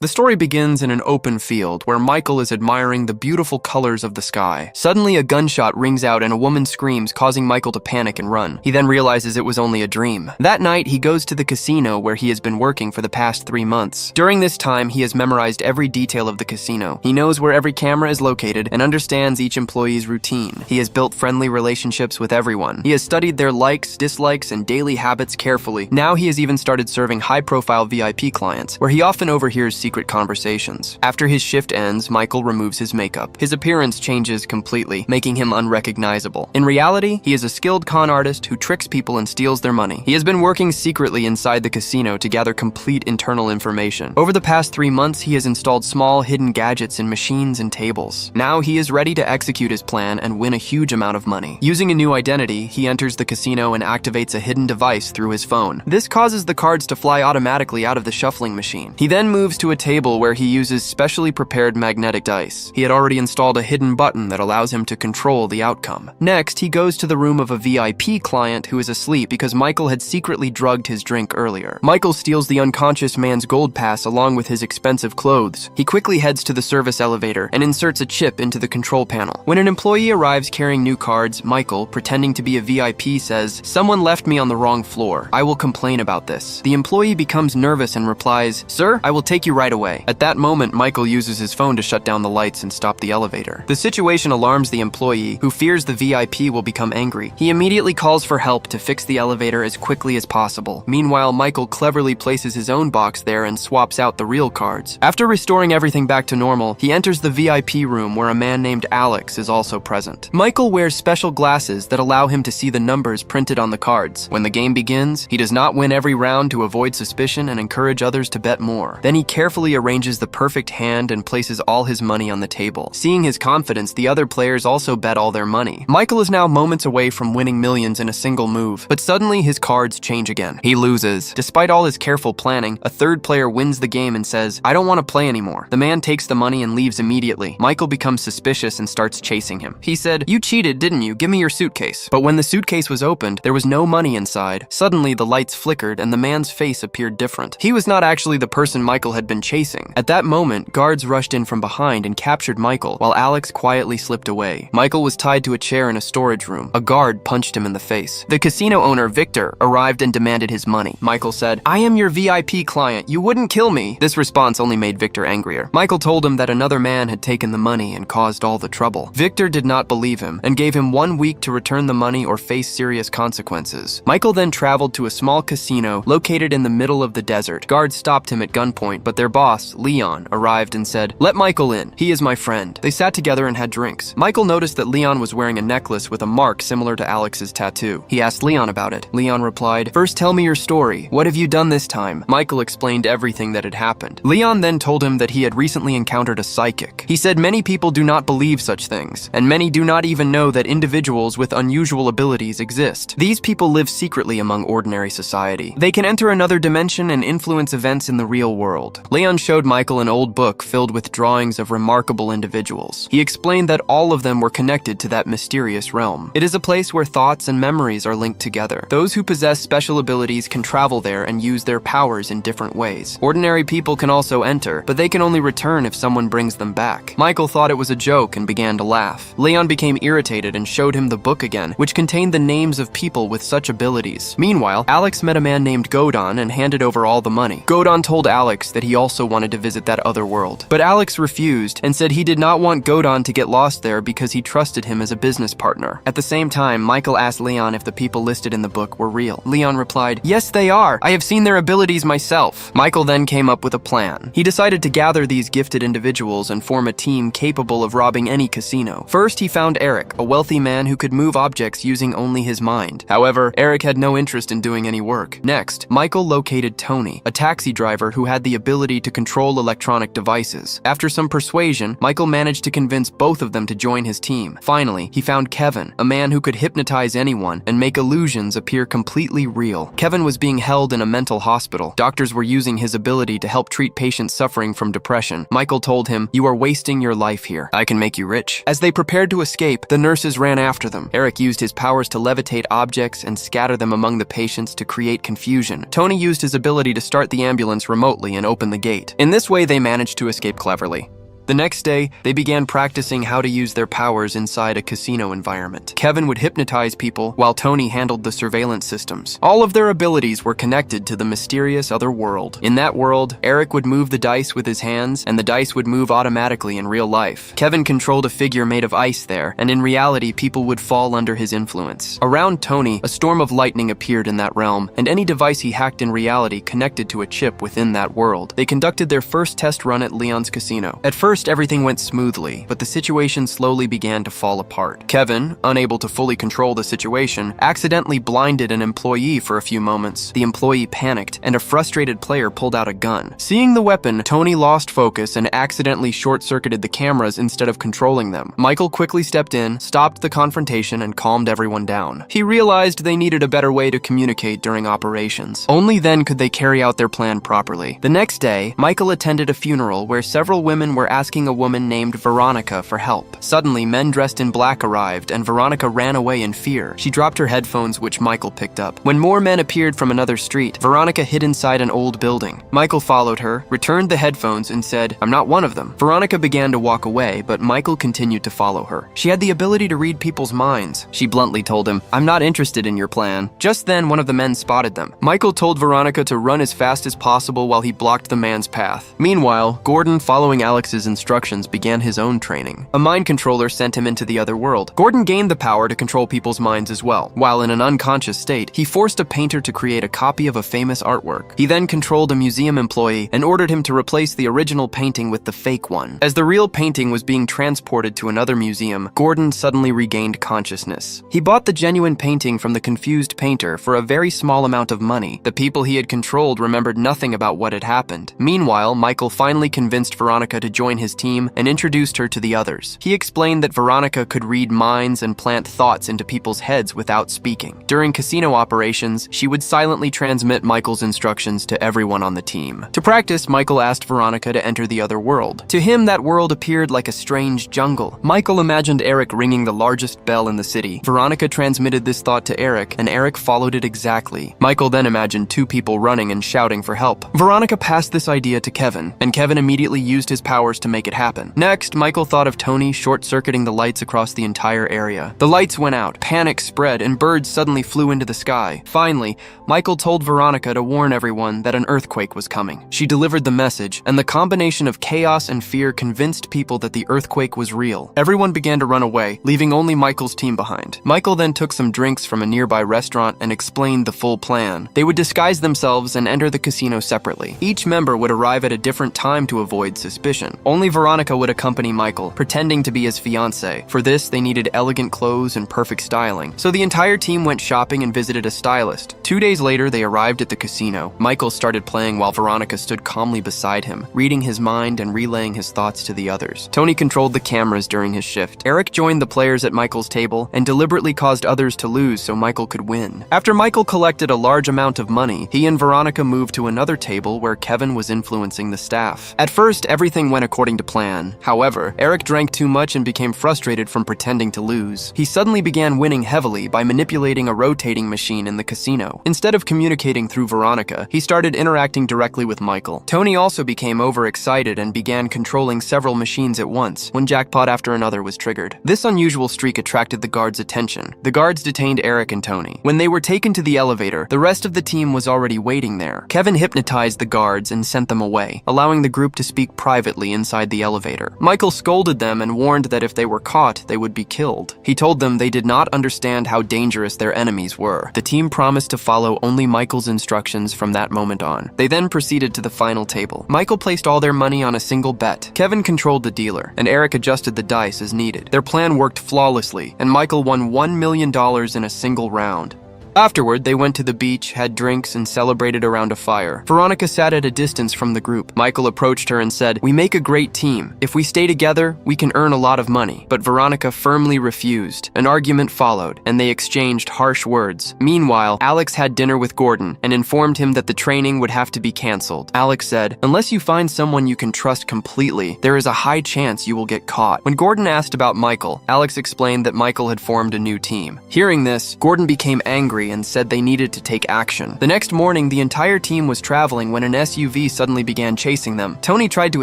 The story begins in an open field where Michael is admiring the beautiful colors of the sky. Suddenly, a gunshot rings out and a woman screams, causing Michael to panic and run. He then realizes it was only a dream. That night, he goes to the casino where he has been working for the past 3 months. During this time, he has memorized every detail of the casino. He knows where every camera is located and understands each employee's routine. He has built friendly relationships with everyone. He has studied their likes, dislikes, and daily habits carefully. Now he has even started serving high-profile VIP clients, where he often overhears secret conversations. After his shift ends, Michael removes his makeup. His appearance changes completely, making him unrecognizable. In reality, he is a skilled con artist who tricks people and steals their money. He has been working secretly inside the casino to gather complete internal information. Over the past 3 months, he has installed small, hidden gadgets in machines and tables. Now he is ready to execute his plan and win a huge amount of money. Using a new identity, he enters the casino and activates a hidden device through his phone. This causes the cards to fly automatically out of the shuffling machine. He then moves to a table where he uses specially prepared magnetic dice. He had already installed a hidden button that allows him to control the outcome. Next, he goes to the room of a VIP client who is asleep because Michael had secretly drugged his drink earlier. Michael steals the unconscious man's gold pass along with his expensive clothes. He quickly heads to the service elevator and inserts a chip into the control panel. When an employee arrives carrying new cards, Michael, pretending to be a VIP, says, "Someone left me on the wrong floor. I will complain about this." The employee becomes nervous and replies, "Sir, I will take you right away." At that moment, Michael uses his phone to shut down the lights and stop the elevator. The situation alarms the employee, who fears the VIP will become angry. He immediately calls for help to fix the elevator as quickly as possible. Meanwhile, Michael cleverly places his own box there and swaps out the real cards. After restoring everything back to normal, he enters the VIP room where a man named Alex is also present. Michael wears special glasses that allow him to see the numbers printed on the cards. When the game begins, he does not win every round to avoid suspicion and encourage others to bet more. Then he carefully arranges the perfect hand and places all his money on the table. Seeing his confidence, the other players also bet all their money. Michael is now moments away from winning millions in a single move, but suddenly his cards change again. He loses. Despite all his careful planning, a third player wins the game and says, "I don't want to play anymore." The man takes the money and leaves immediately. Michael becomes suspicious and starts chasing him. He said, "You cheated, didn't you? Give me your suitcase." But when the suitcase was opened, there was no money inside. Suddenly, the lights flickered and the man's face appeared different. He was not actually the person Michael had been chasing. At that moment, guards rushed in from behind and captured Michael, while Alex quietly slipped away. Michael was tied to a chair in a storage room. A guard punched him in the face. The casino owner, Victor, arrived and demanded his money. Michael said, "I am your VIP client. You wouldn't kill me." This response only made Victor angrier. Michael told him that another man had taken the money and caused all the trouble. Victor did not believe him and gave him 1 week to return the money or face serious consequences. Michael then traveled to a small casino located in the middle of the desert. Guards stopped him at gunpoint, but their boss, Leon, arrived and said, "Let Michael in. He is my friend." They sat together and had drinks. Michael noticed that Leon was wearing a necklace with a mark similar to Alex's tattoo. He asked Leon about it. Leon replied, "First tell me your story. What have you done this time?" Michael explained everything that had happened. Leon then told him that he had recently encountered a psychic. He said many people do not believe such things, and many do not even know that individuals with unusual abilities exist. These people live secretly among ordinary society. They can enter another dimension and influence events in the real world. Leon showed Michael an old book filled with drawings of remarkable individuals. He explained that all of them were connected to that mysterious realm. It is a place where thoughts and memories are linked together. Those who possess special abilities can travel there and use their powers in different ways. Ordinary people can also enter, but they can only return if someone brings them back. Michael thought it was a joke and began to laugh. Leon became irritated and showed him the book again, which contained the names of people with such abilities. Meanwhile, Alex met a man named Godon and handed over all the money. Godon told Alex that he also wanted to visit that other world, but Alex refused and said he did not want Godon to get lost there because he trusted him as a business partner. At the same time, Michael asked Leon if the people listed in the book were real. Leon replied, "Yes, they are. I have seen their abilities myself." Michael then came up with a plan. He decided to gather these gifted individuals and form a team capable of robbing any casino. First, he found Eric, a wealthy man who could move objects using only his mind. However, Eric had no interest in doing any work. Next, Michael located Tony, a taxi driver who had the ability to control electronic devices. After some persuasion, Michael managed to convince both of them to join his team. Finally, he found Kevin, a man who could hypnotize anyone and make illusions appear completely real. Kevin was being held in a mental hospital. Doctors were using his ability to help treat patients suffering from depression. Michael told him, "You are wasting your life here. I can make you rich." As they prepared to escape, the nurses ran after them. Eric used his powers to levitate objects and scatter them among the patients to create confusion. Tony used his ability to start the ambulance remotely and open the gate. In this way, they managed to escape cleverly. The next day, they began practicing how to use their powers inside a casino environment. Kevin would hypnotize people, while Tony handled the surveillance systems. All of their abilities were connected to the mysterious other world. In that world, Eric would move the dice with his hands, and the dice would move automatically in real life. Kevin controlled a figure made of ice there, and in reality, people would fall under his influence. Around Tony, a storm of lightning appeared in that realm, and any device he hacked in reality connected to a chip within that world. They conducted their first test run at Leon's casino. At first, everything went smoothly, but the situation slowly began to fall apart. Kevin, unable to fully control the situation, accidentally blinded an employee for a few moments. The employee panicked, and a frustrated player pulled out a gun. Seeing the weapon, Tony lost focus and accidentally short-circuited the cameras instead of controlling them. Michael quickly stepped in, stopped the confrontation, and calmed everyone down. He realized they needed a better way to communicate during operations. Only then could they carry out their plan properly. The next day, Michael attended a funeral where several women were asking a woman named Veronica for help. Suddenly, men dressed in black arrived, and Veronica ran away in fear. She dropped her headphones, which Michael picked up. When more men appeared from another street, Veronica hid inside an old building. Michael followed her, returned the headphones, and said, "I'm not one of them." Veronica began to walk away, but Michael continued to follow her. She had the ability to read people's minds. She bluntly told him, "I'm not interested in your plan." Just then, one of the men spotted them. Michael told Veronica to run as fast as possible while he blocked the man's path. Meanwhile, Gordon, following Alex's instructions, began his own training. A mind controller sent him into the other world. Gordon gained the power to control people's minds as well. While in an unconscious state, he forced a painter to create a copy of a famous artwork. He then controlled a museum employee and ordered him to replace the original painting with the fake one. As the real painting was being transported to another museum, Gordon suddenly regained consciousness. He bought the genuine painting from the confused painter for a very small amount of money. The people he had controlled remembered nothing about what had happened. Meanwhile, Michael finally convinced Veronica to join his team and introduced her to the others. He explained that Veronica could read minds and plant thoughts into people's heads without speaking. During casino operations, she would silently transmit Michael's instructions to everyone on the team. To practice, Michael asked Veronica to enter the other world. To him, that world appeared like a strange jungle. Michael imagined Eric ringing the largest bell in the city. Veronica transmitted this thought to Eric, and Eric followed it exactly. Michael then imagined two people running and shouting for help. Veronica passed this idea to Kevin, and Kevin immediately used his powers to make it happen. Next, Michael thought of Tony short-circuiting the lights across the entire area. The lights went out, panic spread, and birds suddenly flew into the sky. Finally, Michael told Veronica to warn everyone that an earthquake was coming. She delivered the message, and the combination of chaos and fear convinced people that the earthquake was real. Everyone began to run away, leaving only Michael's team behind. Michael then took some drinks from a nearby restaurant and explained the full plan. They would disguise themselves and enter the casino separately. Each member would arrive at a different time to avoid suspicion. Only Veronica would accompany Michael, pretending to be his fiancée. For this, they needed elegant clothes and perfect styling. So the entire team went shopping and visited a stylist. 2 days later, they arrived at the casino. Michael started playing while Veronica stood calmly beside him, reading his mind and relaying his thoughts to the others. Tony controlled the cameras during his shift. Eric joined the players at Michael's table and deliberately caused others to lose so Michael could win. After Michael collected a large amount of money, he and Veronica moved to another table where Kevin was influencing the staff. At first, everything went according to plan. However, Eric drank too much and became frustrated from pretending to lose. He suddenly began winning heavily by manipulating a rotating machine in the casino. Instead of communicating through Veronica, he started interacting directly with Michael. Tony also became overexcited and began controlling several machines at once. One jackpot after another was triggered. This unusual streak attracted the guards' attention. The guards detained Eric and Tony. When they were taken to the elevator, the rest of the team was already waiting there. Kevin hypnotized the guards and sent them away, allowing the group to speak privately inside the elevator. Michael scolded them and warned that if they were caught, they would be killed. He told them they did not understand how dangerous their enemies were. The team promised to follow only Michael's instructions from that moment on. They then proceeded to the final table. Michael placed all their money on a single bet. Kevin controlled the dealer, and Eric adjusted the dice as needed. Their plan worked flawlessly, and Michael won $1 million in a single round. Afterward, they went to the beach, had drinks, and celebrated around a fire. Veronica sat at a distance from the group. Michael approached her and said, "We make a great team. If we stay together, we can earn a lot of money." But Veronica firmly refused. An argument followed, and they exchanged harsh words. Meanwhile, Alex had dinner with Gordon and informed him that the training would have to be canceled. Alex said, "Unless you find someone you can trust completely, there is a high chance you will get caught." When Gordon asked about Michael, Alex explained that Michael had formed a new team. Hearing this, Gordon became angry angry and said they needed to take action. The next morning, the entire team was traveling when an SUV suddenly began chasing them. Tony tried to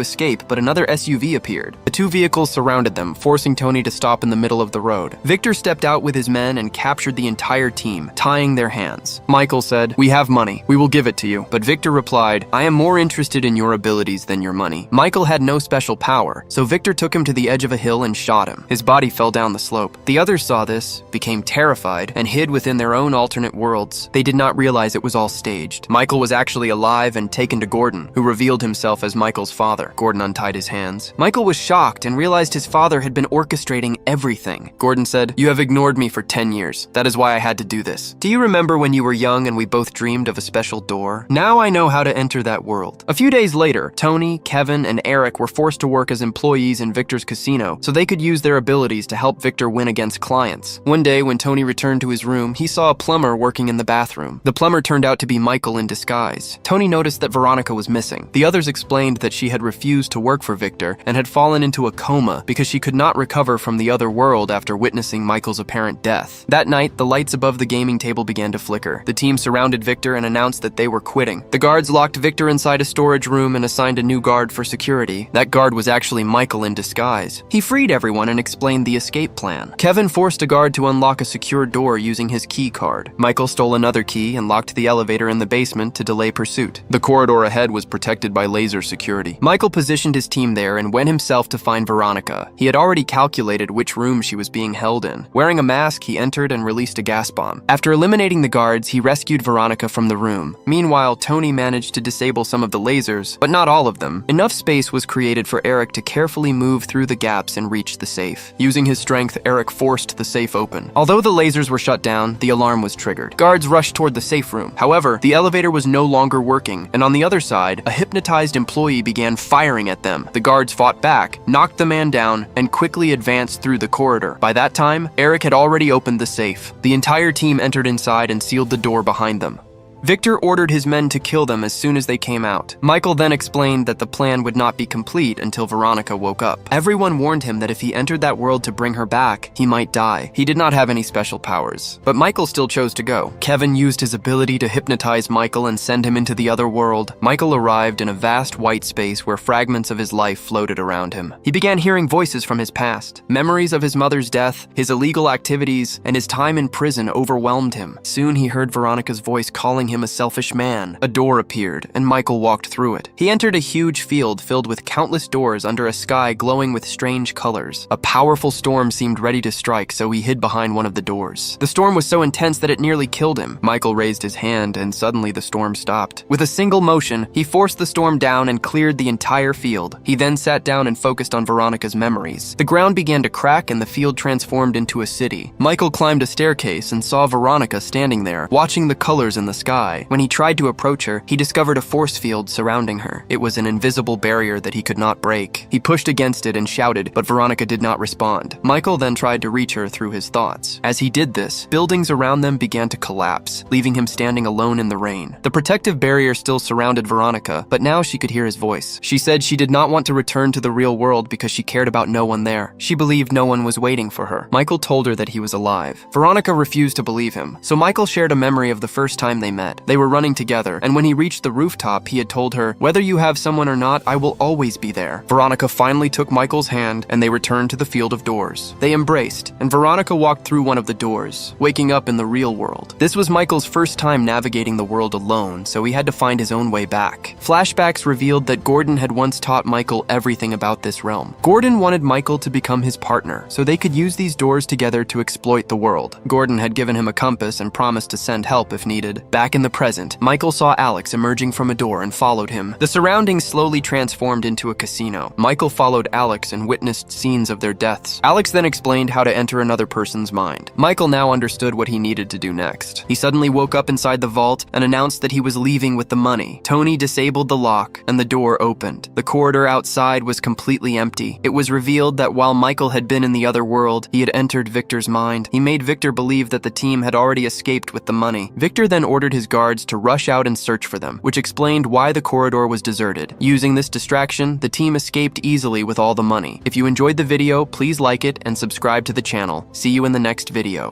escape, but another SUV appeared. The two vehicles surrounded them, forcing Tony to stop in the middle of the road. Victor stepped out with his men and captured the entire team, tying their hands. Michael said, "We have money. We will give it to you." But Victor replied, "I am more interested in your abilities than your money." Michael had no special power, so Victor took him to the edge of a hill and shot him. His body fell down the slope. The others saw this, became terrified, and hid within their own alternate worlds. They did not realize it was all staged. Michael was actually alive and taken to Gordon, who revealed himself as Michael's father. Gordon untied his hands. Michael was shocked and realized his father had been orchestrating everything. Gordon said, "You have ignored me for 10 years. That is why I had to do this. Do you remember when you were young and we both dreamed of a special door? Now I know how to enter that world." A few days later, Tony, Kevin, and Eric were forced to work as employees in Victor's casino so they could use their abilities to help Victor win against clients. One day, when Tony returned to his room, he saw a plumber working in the bathroom. The plumber turned out to be Michael in disguise. Tony noticed that Veronica was missing. The others explained that she had refused to work for Victor and had fallen into a coma because she could not recover from the other world after witnessing Michael's apparent death. That night, the lights above the gaming table began to flicker. The team surrounded Victor and announced that they were quitting. The guards locked Victor inside a storage room and assigned a new guard for security. That guard was actually Michael in disguise. He freed everyone and explained the escape plan. Kevin forced a guard to unlock a secure door using his key card. Michael stole another key and locked the elevator in the basement to delay pursuit. The corridor ahead was protected by laser security. Michael positioned his team there and went himself to find Veronica. He had already calculated which room she was being held in. Wearing a mask, he entered and released a gas bomb. After eliminating the guards, he rescued Veronica from the room. Meanwhile, Tony managed to disable some of the lasers, but not all of them. Enough space was created for Eric to carefully move through the gaps and reach the safe. Using his strength, Eric forced the safe open. Although the lasers were shut down, the alarm was triggered. Guards rushed toward the safe room. However, the elevator was no longer working, and on the other side, a hypnotized employee began firing at them. The guards fought back, knocked the man down, and quickly advanced through the corridor. By that time, Eric had already opened the safe. The entire team entered inside and sealed the door behind them. Victor ordered his men to kill them as soon as they came out. Michael then explained that the plan would not be complete until Veronica woke up. Everyone warned him that if he entered that world to bring her back, he might die. He did not have any special powers, but Michael still chose to go. Kevin used his ability to hypnotize Michael and send him into the other world. Michael arrived in a vast white space where fragments of his life floated around him. He began hearing voices from his past. Memories of his mother's death, his illegal activities, and his time in prison overwhelmed him. Soon he heard Veronica's voice calling him a selfish man. A door appeared, and Michael walked through it. He entered a huge field filled with countless doors under a sky glowing with strange colors. A powerful storm seemed ready to strike, so he hid behind one of the doors. The storm was so intense that it nearly killed him. Michael raised his hand, and suddenly the storm stopped. With a single motion, he forced the storm down and cleared the entire field. He then sat down and focused on Veronica's memories. The ground began to crack, and the field transformed into a city. Michael climbed a staircase and saw Veronica standing there, watching the colors in the sky. When he tried to approach her, he discovered a force field surrounding her. It was an invisible barrier that he could not break. He pushed against it and shouted, but Veronica did not respond. Michael then tried to reach her through his thoughts. As he did this, buildings around them began to collapse, leaving him standing alone in the rain. The protective barrier still surrounded Veronica, but now she could hear his voice. She said she did not want to return to the real world because she cared about no one there. She believed no one was waiting for her. Michael told her that he was alive. Veronica refused to believe him, so Michael shared a memory of the first time they met. They were running together, and when he reached the rooftop, he had told her, "Whether you have someone or not, I will always be there." Veronica finally took Michael's hand, and they returned to the field of doors. They embraced, and Veronica walked through one of the doors, waking up in the real world. This was Michael's first time navigating the world alone, so he had to find his own way back. Flashbacks revealed that Gordon had once taught Michael everything about this realm. Gordon wanted Michael to become his partner, so they could use these doors together to exploit the world. Gordon had given him a compass and promised to send help if needed. Back in the present, Michael saw Alex emerging from a door and followed him. The surroundings slowly transformed into a casino. Michael followed Alex and witnessed scenes of their deaths. Alex then explained how to enter another person's mind. Michael now understood what he needed to do next. He suddenly woke up inside the vault and announced that he was leaving with the money. Tony disabled the lock, and the door opened. The corridor outside was completely empty. It was revealed that while Michael had been in the other world, he had entered Victor's mind. He made Victor believe that the team had already escaped with the money. Victor then ordered his guards to rush out and search for them, which explained why the corridor was deserted. Using this distraction, the team escaped easily with all the money. If you enjoyed the video, please like it and subscribe to the channel. See you in the next video.